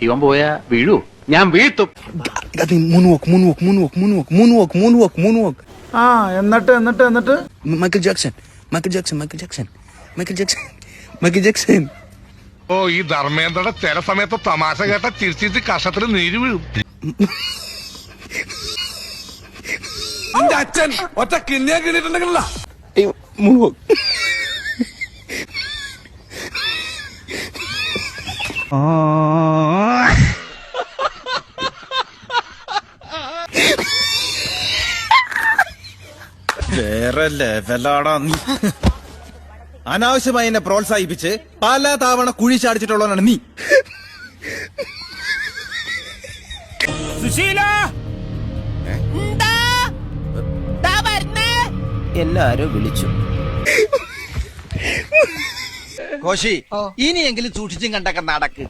ഇവൻ പോയാ വീഴൂ, ഞാൻ വീഴ്ത്തും. ആ എന്നിട്ട് മൈക്കിൾ ജാക്സൺ. ഓ, ഈ ധർമ്മേന്ദ്രയുടെ ചില സമയത്ത് തമാശ കേട്ട ചിരിച്ചിട്ട് കഷത്തിൽ നീര് വീഴും. അച്ഛൻ ഒറ്റ കിണ്ണിയാ കിട്ടിയിട്ടുണ്ടെങ്കിലല്ല. വേറെ ലെവലാടാ നീ. അനാവശ്യമായി എന്നെ പ്രോത്സാഹിപ്പിച്ച് പല തവണ കുഴി ചാടിച്ചിട്ടുള്ളവനാണ് നീ. സുശീല, എല്ലാരും വിളിച്ചു. കോശി, ഇനിയെങ്കിലും സൂക്ഷിച്ചും കണ്ടൊക്കെ നടക്ക്.